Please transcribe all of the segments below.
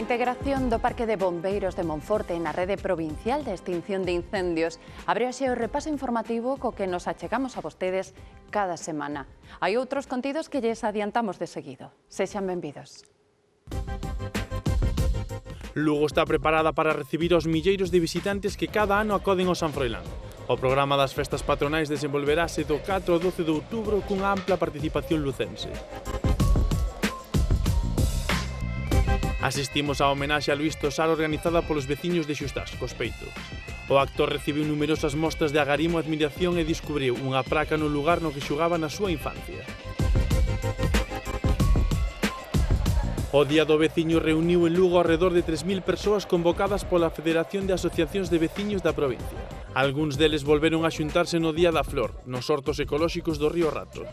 integración do Parque de Bombeiros de Monforte na Rede Provincial de Extinción de Incendios abre hoxe o repaso informativo co que nos achegamos a vostedes cada semana. Hai outros contidos que lles adiantamos de seguido. Sexan benvidos. Lugo está preparada para recibir os milleiros de visitantes que cada ano acoden ao San Froilán. O programa das festas patronais desenvolverase do 4 ao 12 de outubro cunha ampla participación lucense. Asistimos á homenaxe a Luís Tosar organizada polos veciños de Xustás, Cospeito. O actor recibiu numerosas mostras de agarimo, admiración e descubriu unha praca no lugar no que xogaba na súa infancia. O Día do Veciño reuniu en Lugo ao redor de 3.000 persoas convocadas pola Federación de Asociacións de Veciños da provincia. Algúns deles volveron a xuntarse no Día da Flor, nos hortos ecolóxicos do río Rato.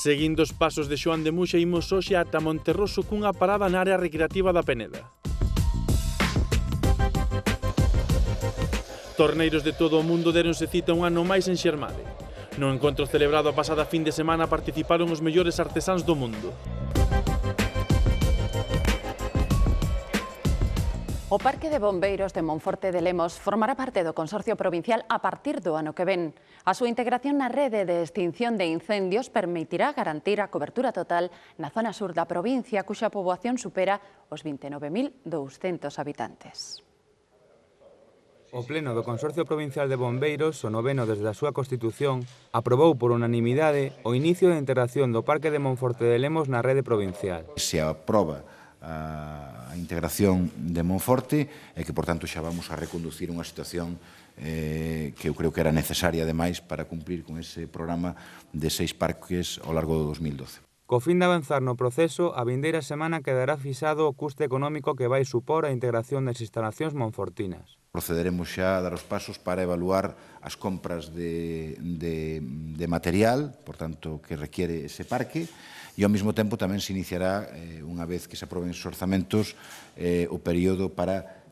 Seguindo os pasos de Xoán de Muxa, imos hoxe ata Monterroso cunha parada na área recreativa da Peneda. Torneiros de todo o mundo deronse cita un ano máis en Xermade. No encontro celebrado a pasada fin de semana participaron os mellores artesáns do mundo. O Parque de Bombeiros de Monforte de Lemos formará parte do Consorcio Provincial a partir do ano que ven. A súa integración na rede de extinción de incendios permitirá garantir a cobertura total na zona sur da provincia, cuxa poboación supera os 29.200 habitantes. O Pleno do Consorcio Provincial de Bombeiros, o noveno desde a súa constitución, aprobou por unanimidade o inicio da integración do Parque de Monforte de Lemos na rede provincial. Se aproba a integración de Monforte e que, por tanto, xa vamos a reconducir unha situación que eu creo que era necesaria, ademais, para cumprir con ese programa de 6 parques ao largo do 2012. Co fin de avanzar no proceso, a vindeira semana quedará fixado o custe económico que vai supor a integración das instalacións monfortinas. Procederemos xa a dar os pasos para evaluar as compras de material, por tanto, que requiere ese parque, e ao mesmo tempo tamén se iniciará, unha vez que se aproben os orzamentos, o período para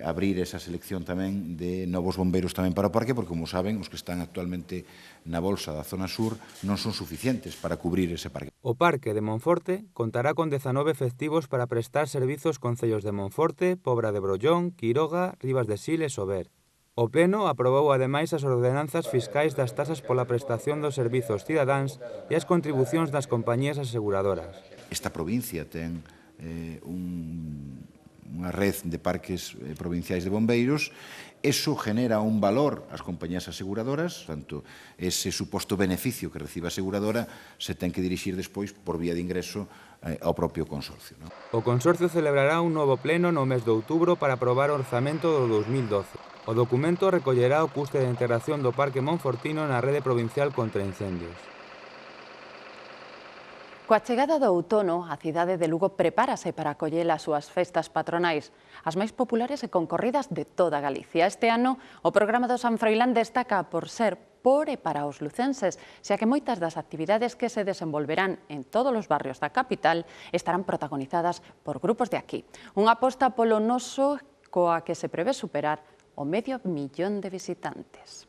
abrir esa selección tamén de novos bombeiros tamén para o parque, porque, como saben, os que están actualmente na bolsa da zona sur non son suficientes para cubrir ese parque. O Parque de Monforte contará con 19 efectivos para prestar servizos concellos de Monforte, Pobra de Brollón, Quiroga, Rivas de Sil e Sober. O Pleno aprobou ademais as ordenanzas fiscais das tasas pola prestación dos servizos cidadáns e as contribucións das compañías aseguradoras. Esta provincia ten unha red de parques provinciais de bombeiros. Eso genera un valor ás compañías aseguradoras, tanto ese suposto beneficio que recibe a aseguradora se ten que dirixir despois por vía de ingreso ao propio consorcio. O consorcio celebrará un novo pleno no mes de outubro para aprobar o orzamento do 2012. O documento recollerá o custe de integración do Parque Monfortino na rede provincial contra incendios. Coa chegada do outono, a cidade de Lugo prepárase para acoller as súas festas patronais, as máis populares e concorridas de toda Galicia. Este ano, o programa do San Froilán destaca por ser por e para os lucenses, xa que moitas das actividades que se desenvolverán en todos os barrios da capital estarán protagonizadas por grupos de aquí. Unha aposta polo noso coa que se prevé superar o 500.000 de visitantes.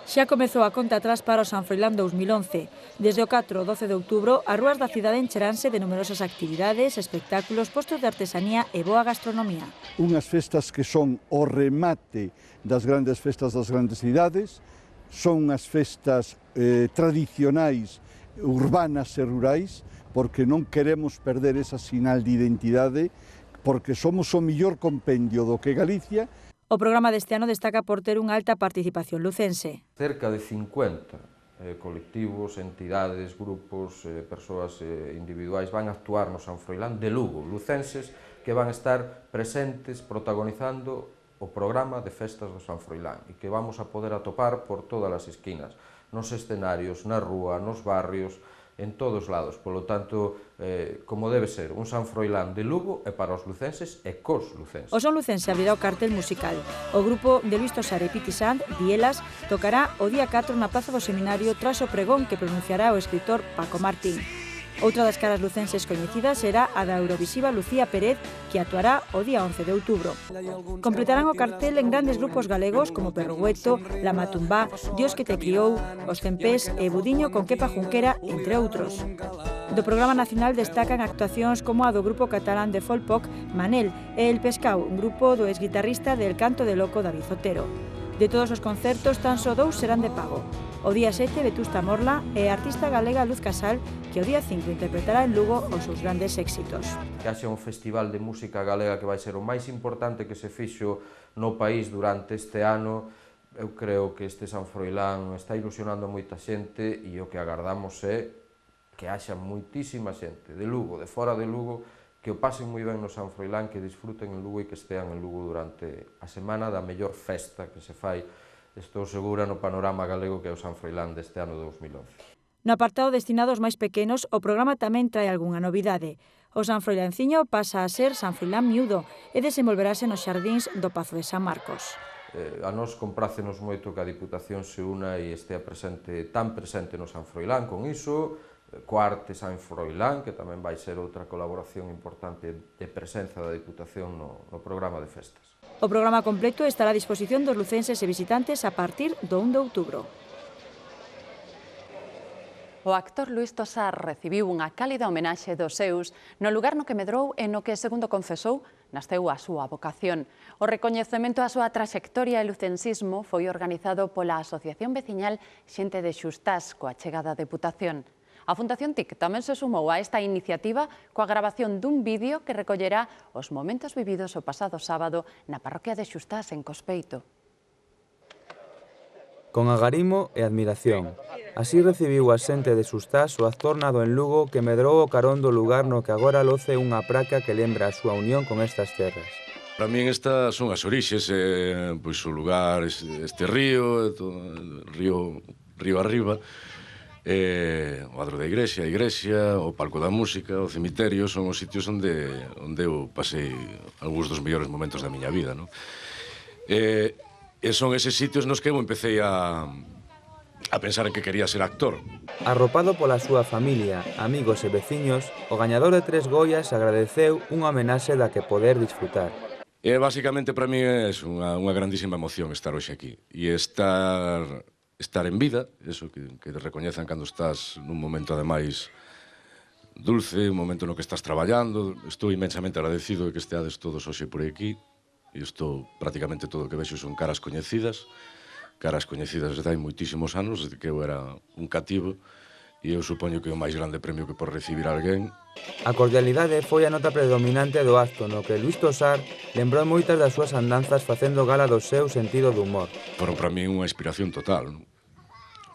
Xa comezou a conta atrás para o San Froilán 2011. Desde o 4 ao 12 de outubro, as rúas da cidade encheranse de numerosas actividades, espectáculos, postos de artesanía e boa gastronomía. Unhas festas que son o remate das grandes festas das grandes cidades, son unhas festas tradicionais, urbanas e rurais, porque non queremos perder esa sinal de identidade, porque somos o mellor compendio do que Galicia. O programa deste ano destaca por ter unha alta participación lucense. Cerca de 50 colectivos, entidades, grupos, persoas individuais van a actuar no San Froilán de Lugo, lucenses que van a estar presentes protagonizando o programa de festas do San Froilán e que vamos a poder atopar por todas as esquinas, nos escenarios, na rúa, nos barrios, en todos lados. Polo tanto, como debe ser, un San Froilán de Lugo e para os lucenses e cos lucenses. O son lucense abrirá o cartel musical. O grupo de Luís Tosar e Piti Sant, Dielas, tocará o día 4 na Praza do Seminario tras o pregón que pronunciará o escritor Paco Martín. Outra das caras lucenses coñecidas será a da eurovisiva Lucía Pérez, que actuará o día 11 de outubro. Completarán o cartel en grandes grupos galegos como Perrugueto, La Matumbá, Dios que te criou, Os Cempés e Budiño con Kepa Junquera, entre outros. Do programa nacional destacan actuacións como a do grupo catalán de folkpop Manel e El Pescao, un grupo do exguitarrista del Canto de Loco David Otero. De todos os concertos, tan só 2 serán de pago. O día 7, Vetusta Morla e a artista galega Luz Casal, que o día 5 interpretará en Lugo os seus grandes éxitos. Que haxa un festival de música galega que vai ser o máis importante que se fixo no país durante este ano. Eu creo que este San Froilán está ilusionando a moita xente e o que agardamos é que haxa moitísima xente de Lugo, de fora de Lugo, que o pasen moi ben no San Froilán, que disfruten en Lugo e que estean en Lugo durante a semana da mellor festa que se fai, estou segura, no panorama galego que é o San Froilán deste ano 2011. No apartado destinado aos máis pequenos, o programa tamén trae algunha novidade. O San Froilanciño pasa a ser San Froilán Miúdo e desenvolverase nos xardíns do Pazo de San Marcos. A nós comprácenos moito que a Diputación se una e estea tan presente no San Froilán con iso, Coarte San Froilán, que tamén vai ser outra colaboración importante de presenza da Diputación no programa de festas. O programa completo estará a disposición dos lucenses e visitantes a partir do 1 de outubro. O actor Luís Tosar recibiu unha cálida homenaxe dos seus no lugar no que medrou e no que, segundo confesou, naceu a súa vocación. O recoñecemento á súa traxectoria e lucensismo foi organizado pola Asociación Veciñal Xente de Xustás coa chegada da Deputación. A Fundación TIC tamén se sumou a esta iniciativa coa grabación dun vídeo que recollerá os momentos vividos o pasado sábado na parroquia de Xustás en Cospeito. Con agarimo e admiración. Así recibiu a xente de Xustás o actor nado en Lugo que medrou o carón do lugar no que agora loce unha praca que lembra a súa unión con estas terras. Para min estas son as orixes, pois o lugar, este río, río arriba, o adro da igrexa, a igrexa, o palco da música, o cemiterio, son os sitios onde eu pasei algúns dos mellores momentos da miña vida, non? E son eses sitios nos que eu empecé a pensar en que quería ser actor. Arropado pola súa familia, amigos e veciños, o gañador de 3 Goias agradeceu unha homenaxe da que poder disfrutar. E basicamente para mí é unha grandísima emoción estar hoxe aquí e estar en vida, eso que te recoñezan cando estás nun momento ademais dulce, un momento no que estás traballando. Estou inmensamente agradecido de que esteades todos hoxe por aquí e estou prácticamente todo o que vexo son caras coñecidas desde hai moitísimos anos, desde que eu era un cativo, e eu supoño que é o máis grande premio que por recibir alguén. A cordialidade foi a nota predominante do acto, no que Luís Tosar lembrou moitas das súas andanzas facendo gala do seu sentido do humor. Foron para mí unha inspiración total, non?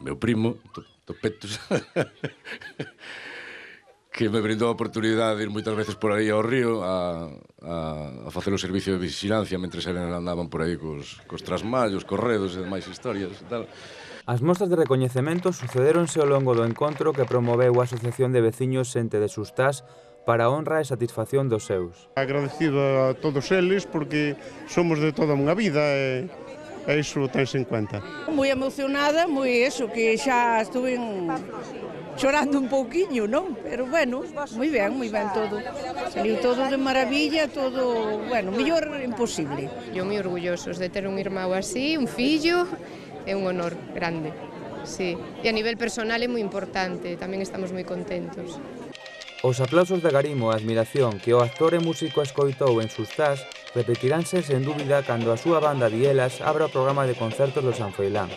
Meu primo, Topetos, que me brindou a oportunidade de ir moitas veces por aí ao río a facer o servicio de vigilancia mentre eles andaban por aí cos trasmallos, corredos e demais historias e tal. As mostras de recoñecemento sucederonse ao longo do encontro que promoveu a Asociación de Veciños Xente de Xustás para a honra e satisfacción dos seus. Agradecido a todos eles porque somos de toda unha vida e iso tense en cuenta. Moi emocionada, moi eso, que xa estuve chorando un pouquiño, non? Pero bueno, moi ben todo. Saliu todo de maravilla, todo, bueno, mellor imposible. Eu moi orgullosos de ter un irmão así, un fillo, é un honor grande, sí. E a nivel personal é moi importante, tamén estamos moi contentos. Os aplausos de agarimo e admiración que o actor e músico escoitou en Xustás repetiránse sen dúbida cando a súa banda Bielas abra o programa de concertos do San Froilán.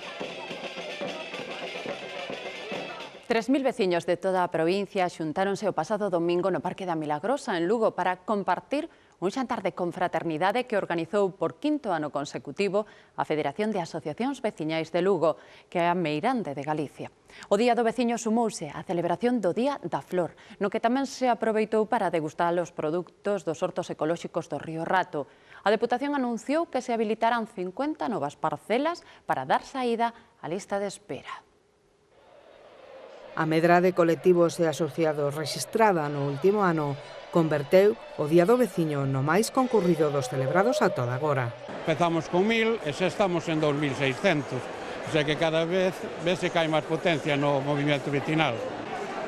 3.000 veciños de toda a provincia xuntáronse o pasado domingo no Parque da Milagrosa, en Lugo, para compartir un xantar de confraternidade que organizou por 5º ano consecutivo a Federación de Asociacións Veciñais de Lugo, que é a meirande de Galicia. O Día do Veciño sumouse á celebración do Día da Flor, no que tamén se aproveitou para degustar os produtos dos hortos ecolóxicos do Río Rato. A Deputación anunciou que se habilitarán 50 novas parcelas para dar saída á lista de espera. A medra de colectivos e asociados rexistrada no último ano converteu o Día do Veciño no máis concurrido dos celebrados ata agora. Empezamos con 1000 e xa estamos en 2600, o sea que cada vez vese que hai máis potencia no movimento vecinal.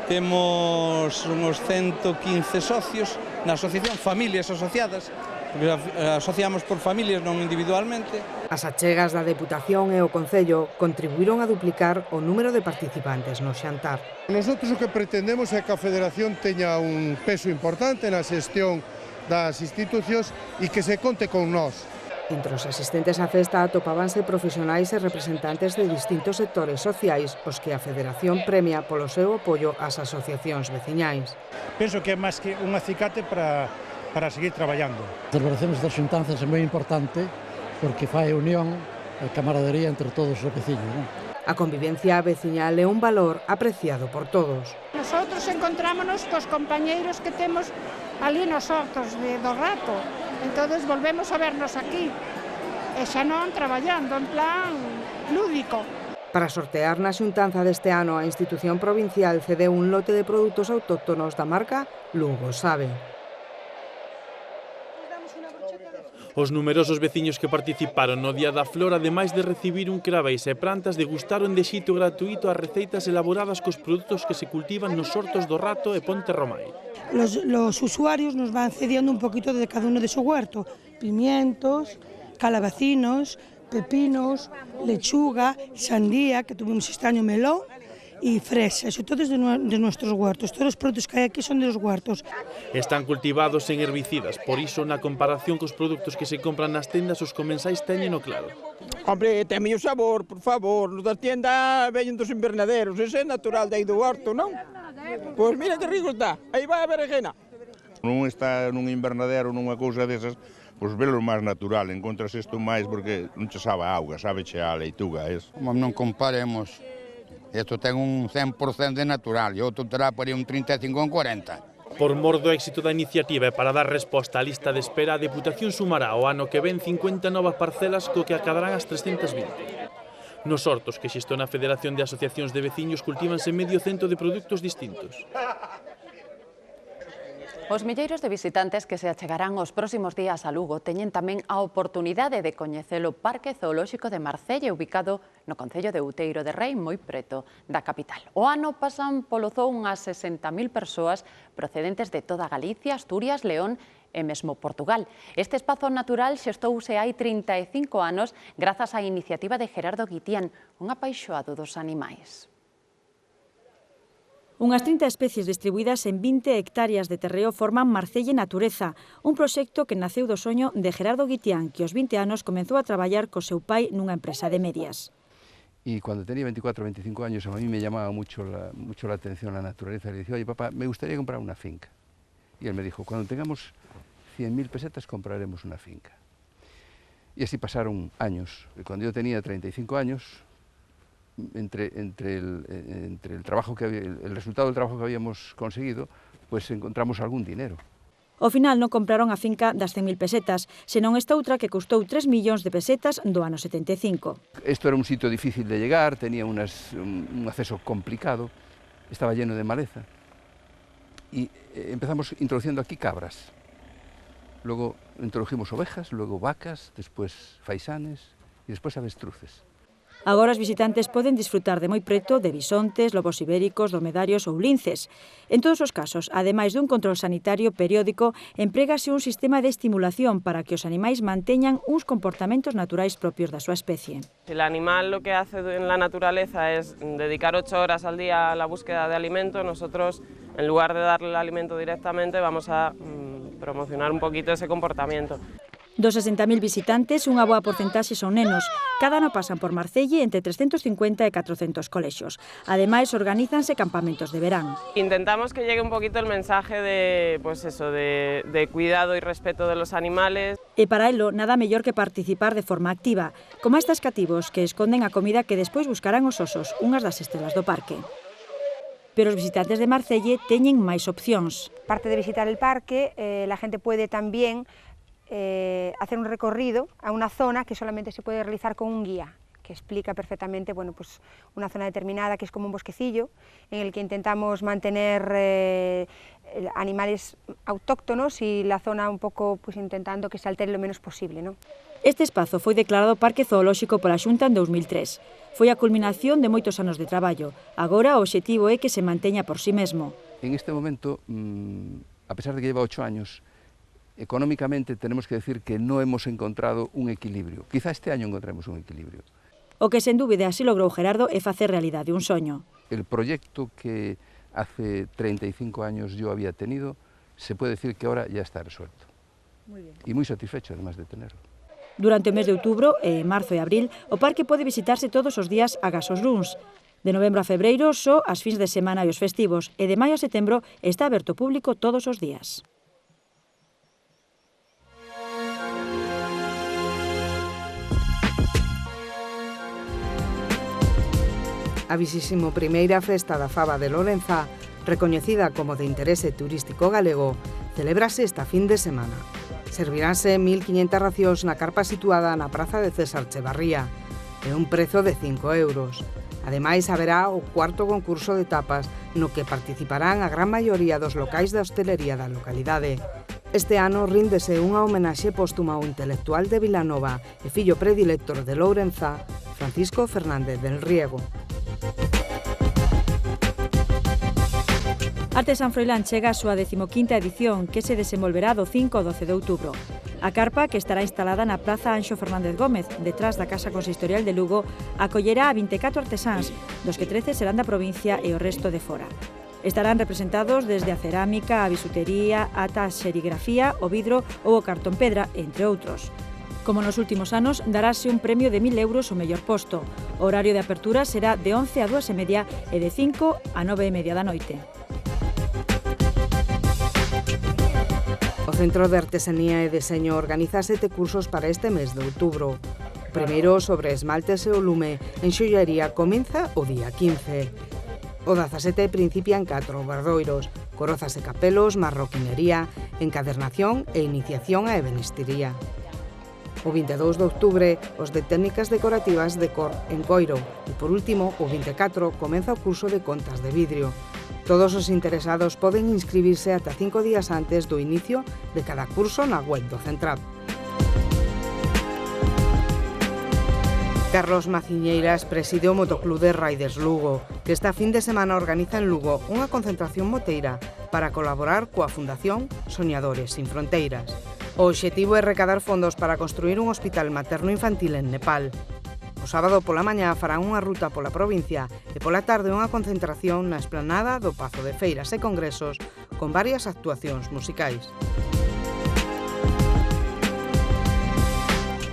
Temos uns 115 socios na asociación, familias asociadas, porque asociamos por familias, non individualmente. As achegas da Deputación e o Concello contribuíron a duplicar o número de participantes no xantar. Nosotros o que pretendemos é que a Federación teña un peso importante na xestión das institucións e que se conte con nós. Entre os asistentes á festa atopábanse profesionais e representantes de distintos sectores sociais, os que a Federación premia polo seu apoio ás asociacións veciñais. Penso que é máis que un acicate para seguir traballando. A celebración destas xuntanzas é moi importante porque fai unión e camaradería entre todos os veciños, non? A convivencia veciñal é un valor apreciado por todos. Nosotros encontrámonos cos compañeiros que temos ali nos hortos do rato, entonces volvemos a vernos aquí, e xa non traballando en plan lúdico. Para sortear na xuntanza deste ano, a institución provincial cedeu un lote de produtos autóctonos da marca Lugo Sabe. Os numerosos veciños que participaron no Día da Flor, ademais de recibir un craveis e plantas, degustaron de xeito gratuito as receitas elaboradas cos produtos que se cultivan nos hortos do Rato e Ponte Romai. Los usuarios nos van cediendo un poquito de cada uno de su huerto, pimientos, calabacinos, pepinos, lechuga, sandía, que tuvimos este año melón, y fresas, todos de nuestros huertos. Todos los productos que hay aquí son de los huertos. Están cultivados sen herbicidas, por iso, na comparación cos produtos que se compran nas tendas, os comensais teñen o claro. Hombre, ten o sabor, por favor, nos das tiendas veñen dos invernaderos, ese é natural de aí do huerto, non? Pois mira que rico está, aí vai a berenjena. Non está nun invernadero, nunha cousa desas, pois velo máis natural, encontras isto máis porque non che sabe a auga, sabe che a leituga. Non comparemos. Isto ten un 100% de natural e outro terá por aí un 35 ou un 40. Por mor do éxito da iniciativa e para dar resposta á lista de espera, a Deputación sumará o ano que ven 50 novas parcelas co que acadarán as 320. Nos hortos que xestiona a Federación de Asociacións de Veciños cultívanse medio cento de produtos distintos. Os milleiros de visitantes que se achegarán os próximos días a Lugo teñen tamén a oportunidade de coñecer o Parque Zoolóxico de Marcelle, ubicado no concello de Outeiro de Rei, moi preto da capital. O ano pasan polo zoo unhas 60.000 persoas procedentes de toda Galicia, Asturias, León e mesmo Portugal. Este espazo natural xestouse hai 35 anos grazas á iniciativa de Gerardo Guitián, un apaixoado dos animais. Unhas 30 especies distribuídas en 20 hectáreas de terreo forman Marcelle Natureza, un proxecto que naceu do soño de Gerardo Guitián, que aos 20 anos comenzou a traballar co seu pai nunha empresa de medias. Y cuando tenía 24 o 25 años, a mí me llamaba mucho la atención la naturaleza. Le dije, oye papá, me gustaría comprar una finca. Y él me dijo, cuando tengamos 100.000 pesetas compraremos una finca. Y así pasaron años. Y cuando yo tenía 35 años, entre el trabajo que el resultado del trabajo que habíamos conseguido, pues encontramos algún dinero. Ao final non compraron a finca das 100.000 pesetas, senón esta outra que custou 3 millóns de pesetas do ano 75. Esto era un sitio difícil de llegar, tenía un acceso complicado, estaba lleno de maleza. Y empezamos introduciendo aquí cabras. Luego introdujimos ovejas, luego vacas, después faisanes y después avestruces. Agora os visitantes poden disfrutar de moi preto de bisontes, lobos ibéricos, dromedarios ou linces. En todos os casos, ademais dun control sanitario periódico, emprégase un sistema de estimulación para que os animais manteñan uns comportamentos naturais propios da súa especie. Si el animal lo que hace en la naturaleza es dedicar 8 horas al día a la búsqueda de alimento, nosotros, en lugar de darle el alimento directamente, vamos a promocionar un poquito ese comportamiento. Dos 60.000 visitantes, unha boa porcentaxe son nenos. Cada ano pasan por Marcelle entre 350 e 400 colexios. Ademais, organízanse campamentos de verán. Intentamos que llegue un poquito el mensaje de cuidado y respeto de los animales. E para elo, nada mellor que participar de forma activa, como estas cativos que esconden a comida que despois buscarán os osos, unhas das estrelas do parque. Pero os visitantes de Marcelle teñen máis opcións. Aparte de visitar el parque, la gente puede también hacer un recorrido a una zona que solamente se puede realizar con un guía, que explica perfectamente pues una zona determinada que es como un bosquecillo, en el que intentamos mantener animales autóctonos y la zona un poco pues intentando que se altere lo menos posible, ¿no? Este espazo foi declarado Parque Zoolóxico pola Xunta en 2003. Foi a culminación de moitos anos de traballo. Agora o obxectivo é que se manteña por sí mesmo. En este momento, a pesar de que lleva 8 años, económicamente tenemos que decir que no hemos encontrado un equilibrio. Quizá este año encontremos un equilibrio. O que sen dúbida así logrou Gerardo é facer realidade un soño. El proyecto que hace 35 años yo había tenido, se puede decir que ahora ya está resuelto. Muy bien. Y muy satisfecho además de tenerlo. Durante o mes de outubro, marzo e abril, o parque pode visitarse todos os días agás os luns. De novembro a febreiro, só as fins de semana e os festivos, e de maio a setembro está aberto ao público todos os días. A 21ª Festa da Faba de Lorenza, recoñecida como de interese turístico galego, celébrase esta fin de semana. Serviránse 1.500 racións na carpa situada na praza de César Chevarría, e un prezo de 5 euros. Ademais, haberá o cuarto concurso de tapas, no que participarán a gran maioría dos locais da hostelería da localidade. Este ano ríndese unha homenaxe póstuma ao intelectual de Vilanova e fillo predilecto de Lourenza, Francisco Fernández del Riego. Arte San Froilán chega a súa 15ª edición, que se desenvolverá do 5 ao 12 de outubro. A carpa, que estará instalada na Praza Anxo Fernández Gómez, detrás da Casa Consistorial de Lugo, acollerá a 24 artesáns, dos que 13 serán da provincia e o resto de fora. Estarán representados desde a cerámica, a bisutería, ata a serigrafía, o vidro ou o cartón pedra, entre outros. Como nos últimos anos, darase un premio de 1.000 euros o mellor posto. O horario de apertura será de 11 a 2:30 e de 5 a 9:30 da noite. O Centro de Artesanía e Deseño organiza 7 cursos para este mes de outubro. O primeiro, sobre esmaltes e o lume, en xollaría, comeza o día 15. O 17 principia en 4 obradoiros: corozas e capelos, marroquinería, encadernación e iniciación a ebenistería. O 22 de outubro, os de técnicas decorativas de cor en coiro. E, por último, o 24, comeza o curso de contas de vidrio. Todos os interesados poden inscribirse ata 5 días antes do inicio de cada curso na web do Centrap. Carlos Maciñeiras preside o Motoclub de Riders Lugo, que esta fin de semana organiza en Lugo unha concentración moteira para colaborar coa Fundación Soñadores Sin Fronteiras. O obxectivo é recadar fondos para construir un hospital materno-infantil en Nepal. O sábado pola mañá farán unha ruta pola provincia e pola tarde unha concentración na esplanada do Pazo de Feiras e Congresos con varias actuacións musicais.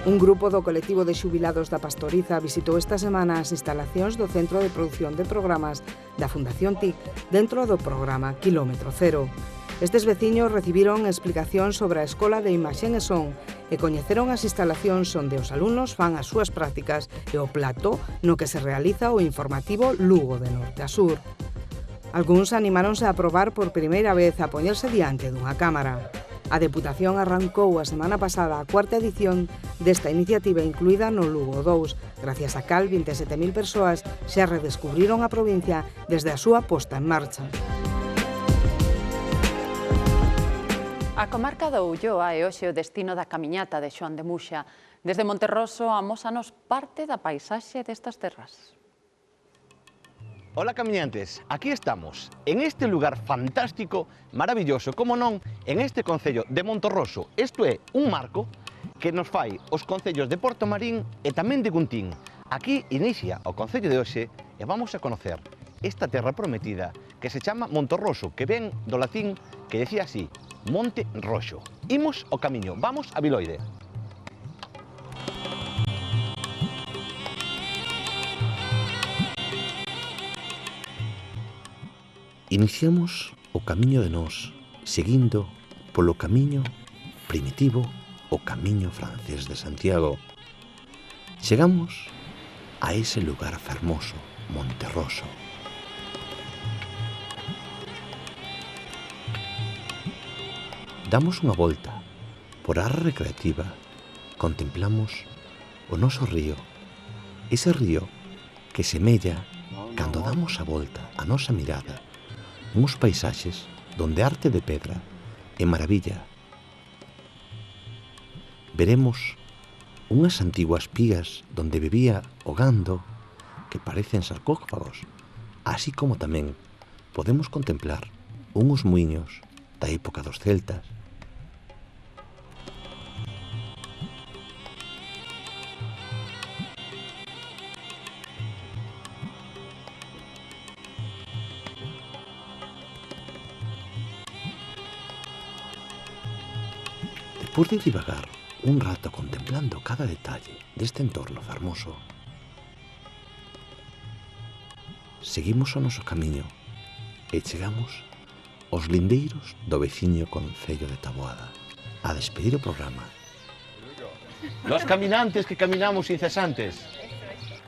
Un grupo do colectivo de xubilados da Pastoriza visitou esta semana as instalacións do Centro de Produción de Programas da Fundación TIC dentro do programa Kilómetro Cero. Estes veciños recibiron explicacións sobre a Escola de Imaxen e Son e coñeceron as instalacións onde os alumnos fan as súas prácticas e o plato no que se realiza o informativo Lugo de norte a sur. Algúns animáronse a probar por primeira vez a poñerse diante dunha cámara. A Deputación arrancou a semana pasada a 4ª edición desta iniciativa incluída no Lugo 2, gracias a cal 27.000 persoas xa redescubriron a provincia desde a súa posta en marcha. A comarca do Ulloa é hoxe o destino da camiñata de Xoán de Muxa. Desde Monterroso amósanos parte da paisaxe destas terras. Hola camiñantes, aquí estamos, en este lugar fantástico, maravilloso, como non, en este concello de Monterroso. Isto é un marco que nos fai os concellos de Portomarín e tamén de Guntín. Aquí inicia o concello de hoxe e vamos a conocer esta terra prometida que se chama Monterroso, que ven do latín que decía así, Monte Roxo. Imos ao camiño, vamos a Viloide. Iniciamos o camiño de nós, seguindo polo camiño primitivo, o camiño francés de Santiago. Chegamos a ese lugar fermoso, Monterroso. Damos unha volta por a área recreativa, contemplamos o noso río, ese río que semella, cando damos a volta a nosa mirada, uns paisaxes donde arte de pedra é maravilla. Veremos unhas antiguas pías donde bebía o gando que parecen sarcófagos, así como tamén podemos contemplar unhos muiños da época dos celtas. Despois de divagar un rato contemplando cada detalle deste entorno fermoso, seguimos o noso camiño e chegamos aos lindeiros do veciño concello de Taboada a despedir o programa. Los caminantes que caminamos incesantes.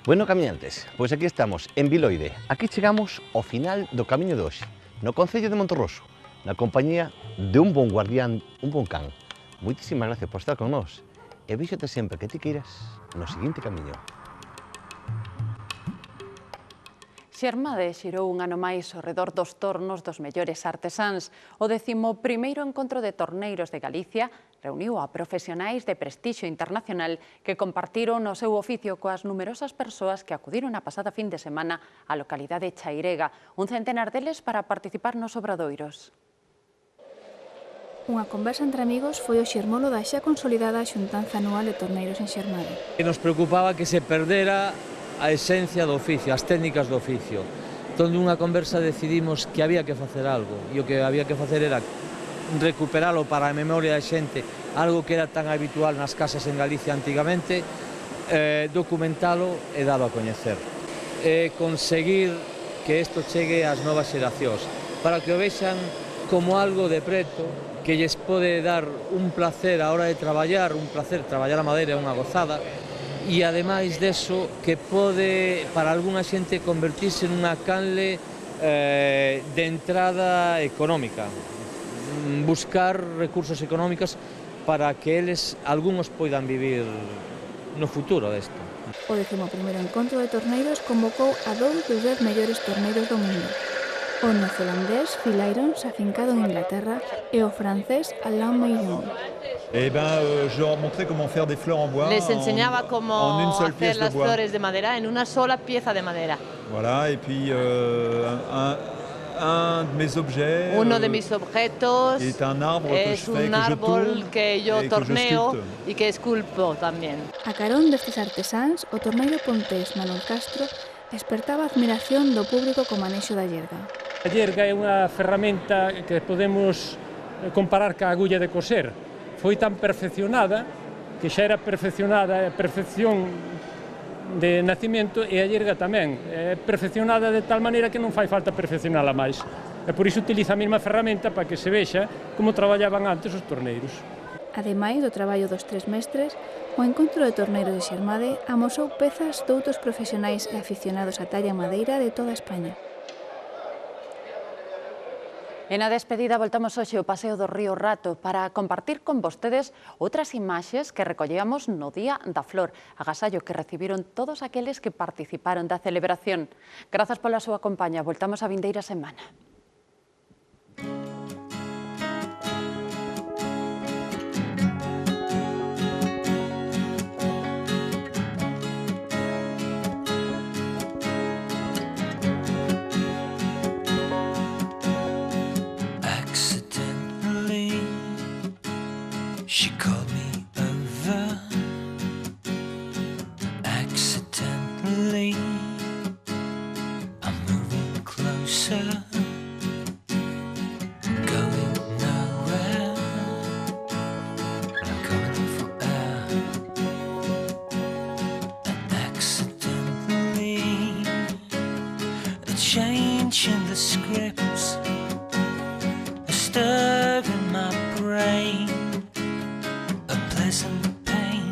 Bueno, caminantes, pois aquí estamos en Viloide. Aquí chegamos ao final do camiño de hoxe, no concello de Monterroso, na compañía de un bon guardián, un bon can. Moitísimas gracias por estar con nós e víxote sempre que ti queiras no seguinte camiño. Xermade xirou un ano máis ao redor dos tornos dos mellores artesáns. O 11º encontro de torneiros de Galicia reuniu a profesionais de prestixio internacional que compartiron o seu oficio coas numerosas persoas que acudiron a pasada fin de semana á localidade Chairega, un centenar deles para participar nos obradoiros. Unha conversa entre amigos foi o xermolo da xa consolidada xuntanza anual de torneiros en Xermade. Nos preocupaba que se perdera a esencia do oficio, as técnicas do oficio. Entón, nunha conversa decidimos que había que facer algo, e o que había que facer era recuperalo para a memoria da xente, algo que era tan habitual nas casas en Galicia antigamente, documentalo e dalo a coñecer. Conseguir que isto chegue ás novas xeracións, para que o vexan como algo de preto, que lles pode dar un placer a hora de traballar, un placer, traballar a madeira é unha gozada, e ademais deso que pode para algunha xente convertirse nunha canle de entrada económica, buscar recursos económicos para que eles, algúns poidan vivir no futuro desto. O 11º encontro de torneiros convocou a 2 dos 10 mellores torneiros do mundo. O neozelandés Phil Irons, afincado en Inglaterra, e o francés Alain Meillon. Je leur montrais comment faire des fleurs en bois. Les enseñaba cómo hacer las flores de madera en una sola pieza de madera. Voilà, et puis uno de mis objetos es un árbol que yo torneo y que esculpo también. A carón destes artesáns, o torneiro pontés Manuel Castro despertaba a admiración do público co manexo da yerga. A yerga é unha ferramenta que podemos comparar ca agulla de coser. Foi tan perfeccionada que xa era perfeccionada, a perfección de nacimiento, e a yerga tamén é perfeccionada de tal maneira que non fai falta perfeccionala máis. E por iso utiliza a mesma ferramenta para que se vexa como traballaban antes os torneiros. Ademais do traballo dos 3 mestres, o encontro de torneiros de Xermade amosou pezas doutros profesionais e aficionados á talla madeira de toda España. E na despedida voltamos hoxe ao Paseo do Río Rato para compartir con vostedes outras imaxes que recollíamos no Día da Flor, agasallo que recibiron todos aqueles que participaron da celebración. Grazas pola súa compañía, voltamos a vindeira semana. She called me over accidentally. I'm moving closer, going nowhere. I'm going for air. And accidentally, a change in the scripts, a stir in my brain. Pleasant pain,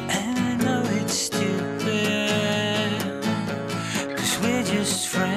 and I know it's stupid, 'cause we're just friends.